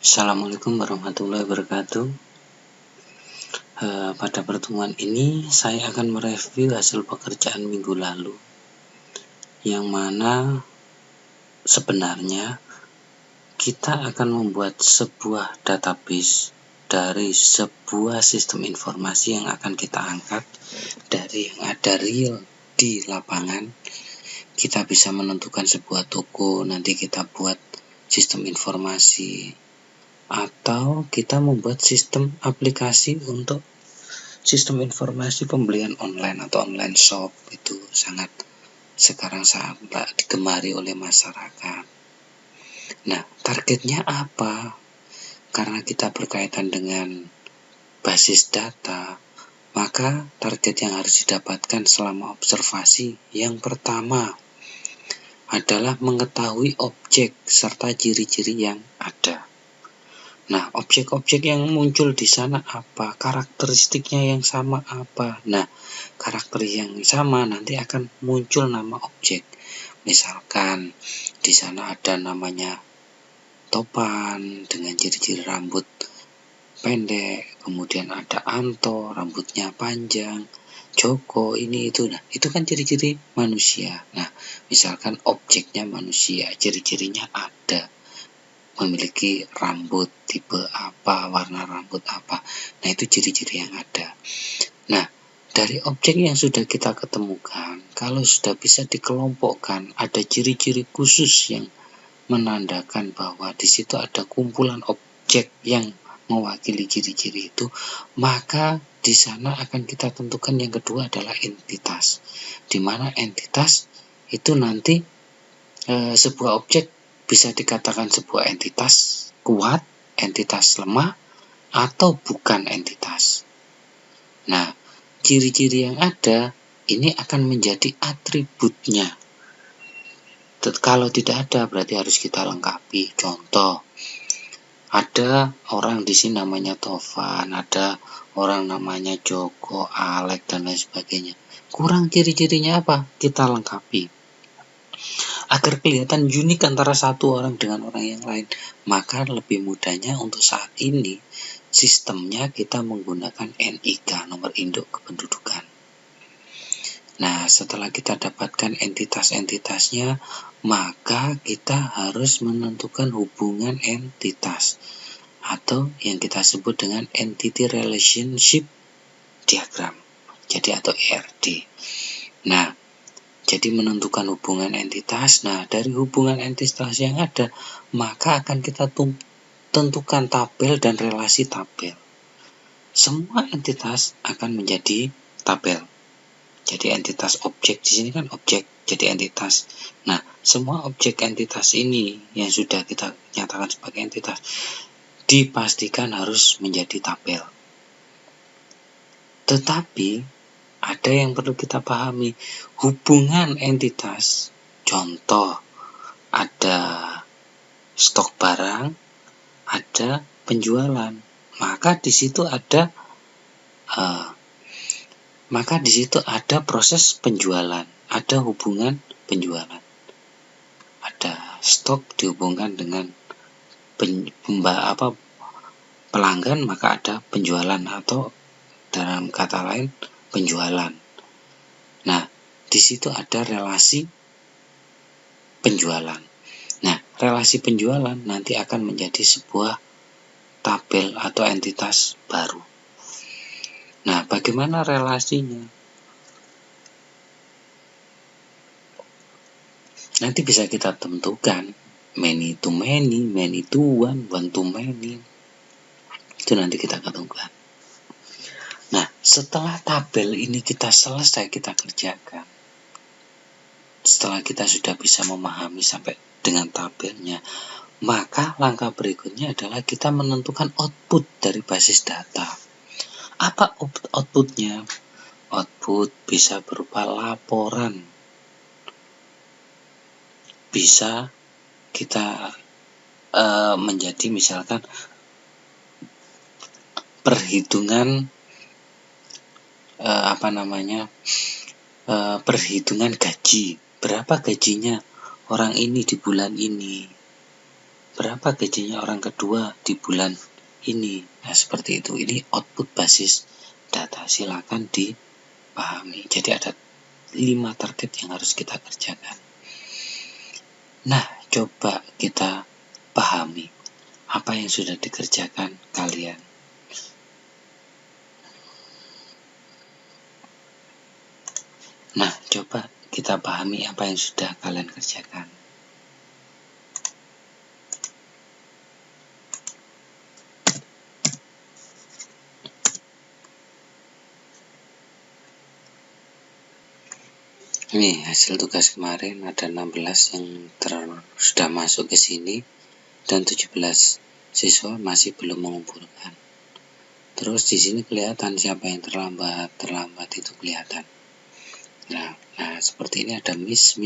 Assalamualaikum warahmatullahi wabarakatuh. Pada pertemuan ini saya akan mereview hasil pekerjaan minggu lalu, yang mana sebenarnya kita akan membuat sebuah database dari sebuah sistem informasi yang akan kita angkat dari yang ada real di lapangan. Kita bisa menentukan sebuah toko, nanti kita buat sistem informasi, atau kita membuat sistem aplikasi untuk sistem informasi pembelian online atau online shop. Itu sekarang sangat digemari oleh masyarakat. Nah, targetnya apa? Karena kita berkaitan dengan basis data, maka target yang harus didapatkan selama observasi yang pertama adalah mengetahui objek serta ciri-ciri yang ada. Nah, objek-objek yang muncul di sana apa? Karakteristiknya yang sama apa? Nah, karakter yang sama nanti akan muncul nama objek. Misalkan di sana ada namanya Topan dengan ciri-ciri rambut pendek, kemudian ada Anto, rambutnya panjang, Joko, ini itu. Nah, itu kan ciri-ciri manusia. Nah, misalkan objeknya manusia, ciri-cirinya ada. Memiliki rambut tipe apa, warna rambut apa. Nah, itu ciri-ciri yang ada. Nah, dari objek yang sudah kita ketemukan, kalau sudah bisa dikelompokkan, ada ciri-ciri khusus yang menandakan bahwa di situ ada kumpulan objek yang mewakili ciri-ciri itu, maka di sana akan kita tentukan yang kedua adalah entitas. Di mana entitas itu nanti sebuah objek bisa dikatakan sebuah entitas kuat, entitas lemah, atau bukan entitas. Nah, ciri-ciri yang ada ini akan menjadi atributnya. Kalau tidak ada, berarti harus kita lengkapi. Contoh, ada orang di sini namanya Tovan, ada orang namanya Joko, Alek, dan lain sebagainya. Kurang ciri-cirinya apa? Kita lengkapi. Agar kelihatan unik antara satu orang dengan orang yang lain, maka lebih mudahnya untuk saat ini sistemnya kita menggunakan NIK, nomor induk kependudukan. Nah, setelah kita dapatkan entitas-entitasnya, maka kita harus menentukan hubungan entitas atau yang kita sebut dengan Entity Relationship Diagram, jadi atau ERD. Nah, jadi menentukan hubungan entitas. Nah, dari hubungan entitas yang ada, maka akan kita tentukan tabel dan relasi tabel. Semua entitas akan menjadi tabel. Jadi entitas objek di sini kan objek, jadi entitas. Nah, semua objek entitas ini yang sudah kita nyatakan sebagai entitas dipastikan harus menjadi tabel. Tetapi ada yang perlu kita pahami, hubungan entitas. Contoh, ada stok barang, ada penjualan. Maka di situ ada proses penjualan, ada hubungan penjualan. Ada stok dihubungkan dengan pelanggan, maka ada penjualan atau dalam kata lain penjualan. Nah, di situ ada relasi penjualan. Nah, relasi penjualan nanti akan menjadi sebuah tabel atau entitas baru. Nah, bagaimana relasinya? Nanti bisa kita tentukan many to many, many to one to many. Itu nanti kita tentukan. Nah, setelah tabel ini kita kerjakan, setelah kita sudah bisa memahami sampai dengan tabelnya, maka langkah berikutnya adalah kita menentukan output dari basis data. Apa outputnya? Output bisa berupa laporan, bisa kita menjadi misalkan perhitungan perhitungan gaji. Berapa gajinya orang ini di bulan ini? berapa gajinya orang kedua di bulan ini. Nah, seperti itu. Ini output basis data. Silakan dipahami. Jadi ada 5 target yang harus kita kerjakan. Nah, coba kita pahami apa yang sudah dikerjakan kalian. Nah, coba kita pahami apa yang sudah kalian kerjakan. Ini hasil tugas kemarin ada 16 yang sudah masuk ke sini dan 17 siswa masih belum mengumpulkan. Terus di sini kelihatan siapa yang terlambat itu kelihatan. Nah, seperti ini ada miss,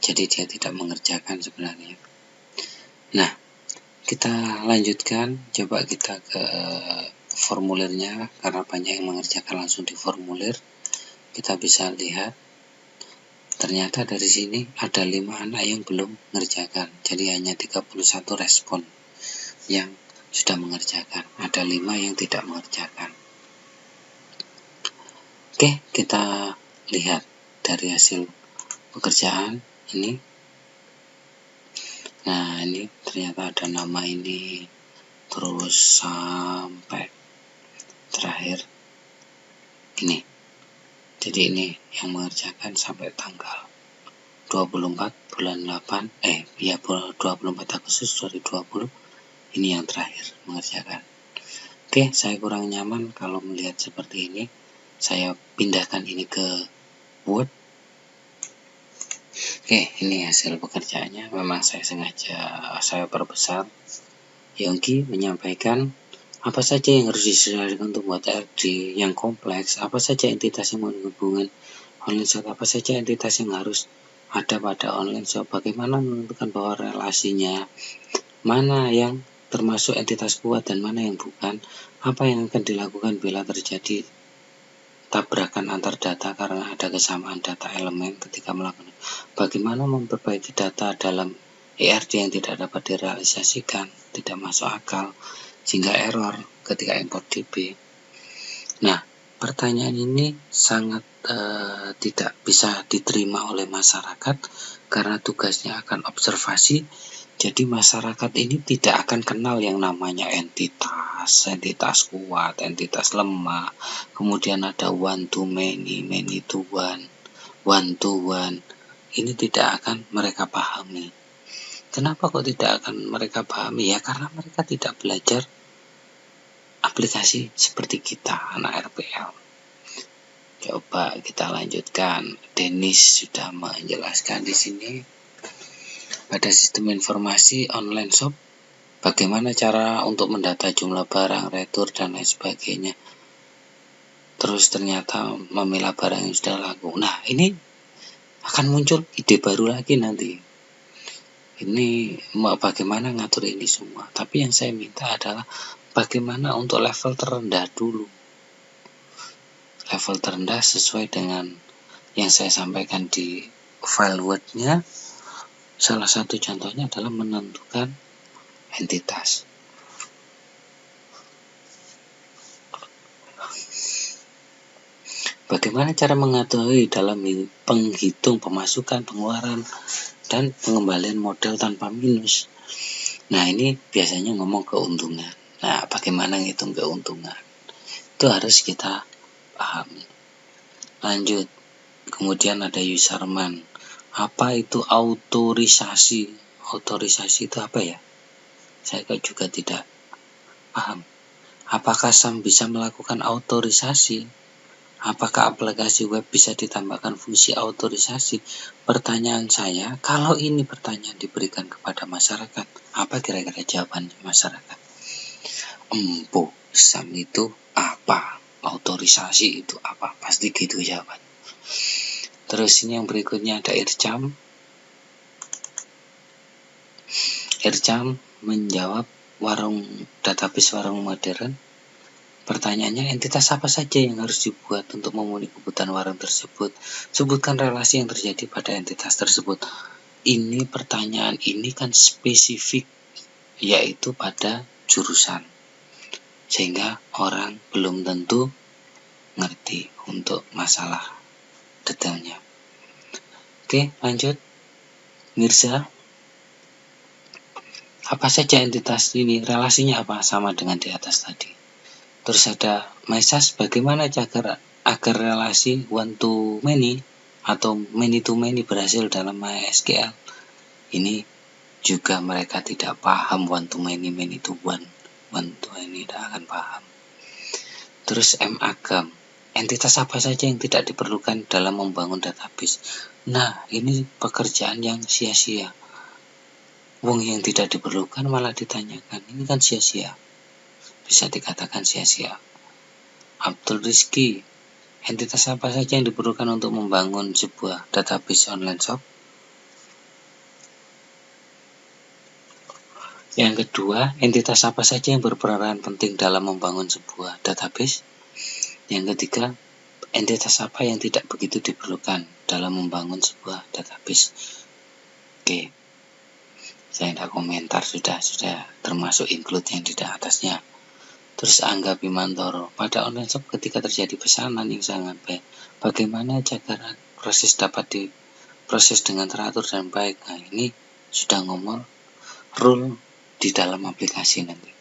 jadi dia tidak mengerjakan sebenarnya. Nah, kita lanjutkan, coba kita ke formulirnya, karena banyak yang mengerjakan langsung di formulir. Kita bisa lihat ternyata dari sini ada 5 anak yang belum mengerjakan, jadi hanya 31 respon yang sudah mengerjakan, ada 5 yang tidak mengerjakan. Oke, kita lihat dari hasil pekerjaan ini. Nah, ini ternyata ada nama ini terus sampai terakhir ini. Jadi ini yang mengerjakan sampai tanggal 24 bulan 8 24 Agustus 2020. Ini yang terakhir mengerjakan. Oke, saya kurang nyaman kalau melihat seperti ini. Saya pindahkan ini ke Word. Oke, ini hasil pekerjaannya. Memang saya perbesar. Yongki menyampaikan apa saja yang harus diselesaikan untuk membuat RD yang kompleks, apa saja entitas yang menghubungkan online shop, apa saja entitas yang harus ada pada online shop, bagaimana menentukan bahwa relasinya, mana yang termasuk entitas kuat dan mana yang bukan, apa yang akan dilakukan bila terjadi tabrakan antar data karena ada kesamaan data elemen ketika melakukan, bagaimana memperbaiki data dalam ERD yang tidak dapat direalisasikan, tidak masuk akal, sehingga error ketika import DB. Nah, pertanyaan ini sangat tidak bisa diterima oleh masyarakat karena tugasnya akan observasi. Jadi masyarakat ini tidak akan kenal yang namanya entitas kuat, entitas lemah. Kemudian ada one to many, many to one to one. Ini tidak akan mereka pahami. Kenapa kok tidak akan mereka pahami? Ya karena mereka tidak belajar aplikasi seperti kita, anak RPL. Coba kita lanjutkan. Dennis sudah menjelaskan di sini pada sistem informasi online shop bagaimana cara untuk mendata jumlah barang, retur dan lain sebagainya. Terus ternyata memilah barang yang sudah laku. Nah, ini akan muncul ide baru lagi nanti. Ini bagaimana ngatur ini semua. Tapi yang saya minta adalah bagaimana untuk level terendah dulu. Level terendah sesuai dengan yang saya sampaikan di file Word-nya. Salah satu contohnya adalah menentukan entitas. Bagaimana cara mengetahui dalam penghitung pemasukan, pengeluaran, dan pengembalian modal tanpa minus? Nah, ini biasanya ngomong keuntungan. Nah, bagaimana ngitung keuntungan? Itu harus kita pahami. Lanjut. Kemudian ada userman. Apa itu autorisasi? Autorisasi itu apa ya? Saya juga tidak paham. Apakah SAM bisa melakukan autorisasi? Apakah aplikasi web bisa ditambahkan fungsi autorisasi? Pertanyaan saya, kalau ini pertanyaan diberikan kepada masyarakat, apa kira-kira jawabannya masyarakat? SAM itu apa? Autorisasi itu apa? Pasti gitu jawaban. Terus ini yang berikutnya ada IRCAM. IRCAM menjawab database warung modern. Pertanyaannya, entitas apa saja yang harus dibuat untuk memenuhi kebutuhan warung tersebut? Sebutkan relasi yang terjadi pada entitas tersebut. Ini pertanyaan ini kan spesifik yaitu pada jurusan, sehingga orang belum tentu ngerti untuk masalah detailnya. Oke, lanjut. Mirza, apa saja entitas ini? Relasinya apa? Sama dengan di atas tadi. Terus ada Mesas, bagaimana agar relasi one to many atau many to many berhasil dalam MySQL? Ini juga mereka tidak paham one to many, many to one to many tidak akan paham. Terus Agam, entitas apa saja yang tidak diperlukan dalam membangun database? Nah, ini pekerjaan yang sia-sia. Wong yang tidak diperlukan malah ditanyakan, ini kan sia-sia. Bisa dikatakan sia-sia. Abdul Rizky, entitas apa saja yang diperlukan untuk membangun sebuah database online shop? Yang kedua, entitas apa saja yang berperan penting dalam membangun sebuah database? Yang ketiga, entitas apa yang tidak begitu diperlukan dalam membangun sebuah database? Oke, saya tidak komentar, sudah termasuk include yang di atasnya. Terus Angga Bimantoro, pada online shop ketika terjadi pesanan yang sangat baik, bagaimana cara proses dapat diproses dengan teratur dan baik? Nah, ini sudah ngomong rule di dalam aplikasi nanti.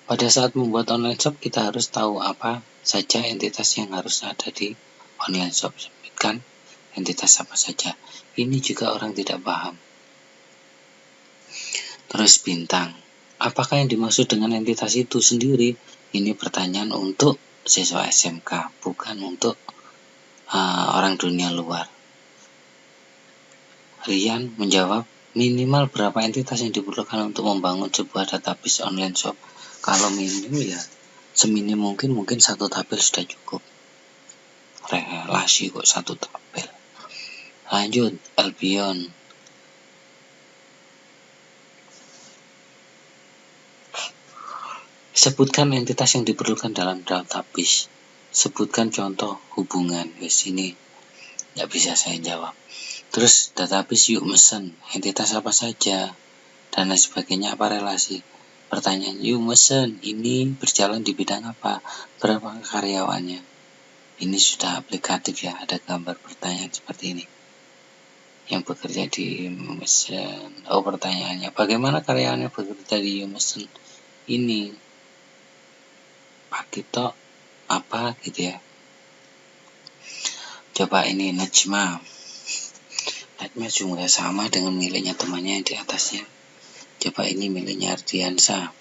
Pada saat membuat online shop, kita harus tahu apa saja entitas yang harus ada di online shop. Sebutkan entitas apa saja. Ini juga orang tidak paham. Terus Bintang, apakah yang dimaksud dengan entitas itu sendiri? Ini pertanyaan untuk siswa SMK, bukan untuk orang dunia luar. Rian menjawab, minimal berapa entitas yang diperlukan untuk membangun sebuah database online shop? Kalau minim ya seminim mungkin satu tabel sudah cukup. Relasi kok satu tabel. Lanjut, Albion. Sebutkan entitas yang diperlukan dalam database. Sebutkan contoh hubungan. Sini nggak bisa saya jawab. Terus database yuk mesen, entitas apa saja dan lain sebagainya, apa relasi. Pertanyaan, yuk mesen ini berjalan di bidang apa, berapa karyawannya. Ini sudah aplikatif ya, ada gambar pertanyaan seperti ini. Yang bekerja di mesen, pertanyaannya, bagaimana karyawannya bekerja di mesen ini, Pak Tito apa gitu ya. Coba ini Najma juga sama dengan miliknya temannya yang di atasnya. Coba ini miliknya Ardiansa.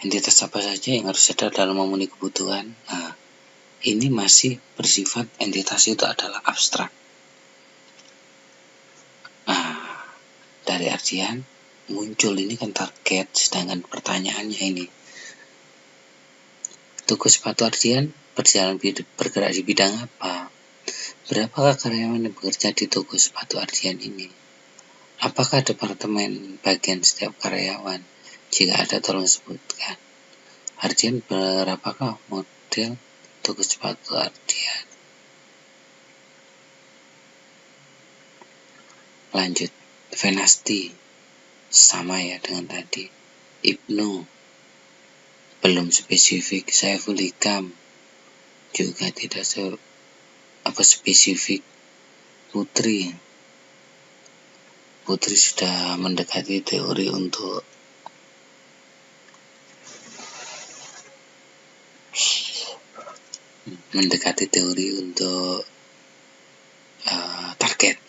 Entitas apa saja yang harus ada dalam memenuhi kebutuhan? Nah, ini masih bersifat entitas itu adalah abstrak. Nah, dari Ardian muncul ini kan target, sedangkan pertanyaannya ini. Toko sepatu Ardian bergerak di bidang apa? Berapakah karyawan yang bekerja di toko sepatu Ardian ini? Apakah departemen bagian setiap karyawan? Jika ada tolong sebutkan. Ardian, berapakah model toko sepatu Ardian? Lanjut, Venasti sama ya dengan tadi. Ibnu belum spesifik. Saiful Hikam juga tidak spesifik. Putri sudah mendekati teori untuk target.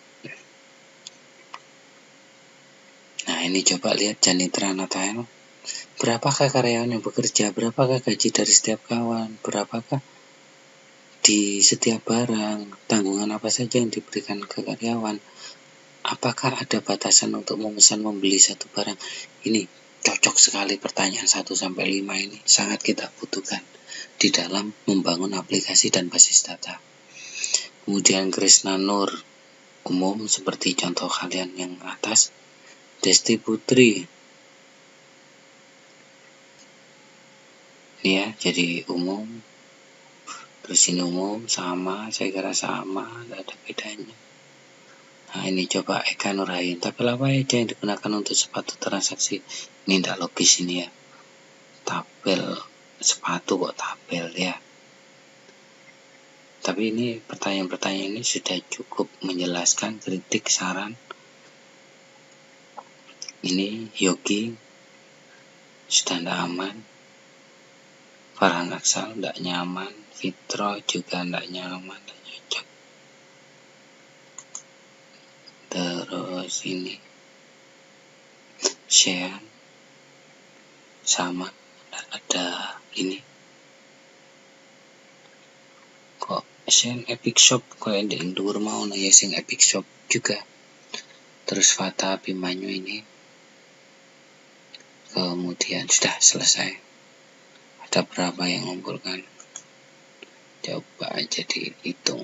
Nah, ini coba lihat Janitra Natael. Berapakah karyawan yang bekerja? Berapakah gaji dari setiap kawan? Berapakah di setiap barang? Tanggungan apa saja yang diberikan ke karyawan? Apakah ada batasan untuk memesan membeli satu barang? Ini cocok sekali pertanyaan 1-5 ini. Sangat kita butuhkan di dalam membangun aplikasi dan basis data. Kemudian Krisna Nur, umum seperti contoh kalian yang atas. Desti Putri, ini ya, jadi umum. Terus ini umum, sama, saya kira sama, tidak ada bedanya. Nah, ini coba Eka Nurhain. Tabel apa aja yang digunakan untuk sepatu transaksi? Ini tidak logis ini ya. Tabel sepatu kok tabel ya. Tapi ini pertanyaan-pertanyaan ini sudah cukup menjelaskan, kritik, saran. Ini Yogi sudah tidak aman. Farhan Aksal tidak nyaman. Fitro juga tidak nyaman, tidak cocok. Terus ini Sean sama, ada ini kok Sean Epic Shop kok ada Indur mau ya sing Epic Shop juga. Terus Fata Abimanyu ini kemudian sudah selesai. Ada berapa yang mengumpulkan? Coba aja dihitung.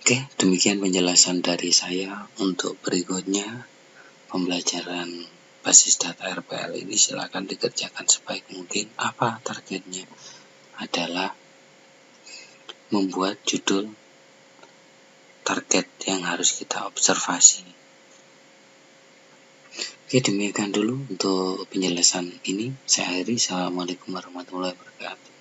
Oke, demikian penjelasan dari saya. Untuk berikutnya pembelajaran basis data RPL ini silakan dikerjakan sebaik mungkin. Apa targetnya? Adalah membuat judul target yang harus kita observasi. Oke, demikian dulu untuk penjelasan ini. Saya akhiri. Assalamualaikum warahmatullahi wabarakatuh.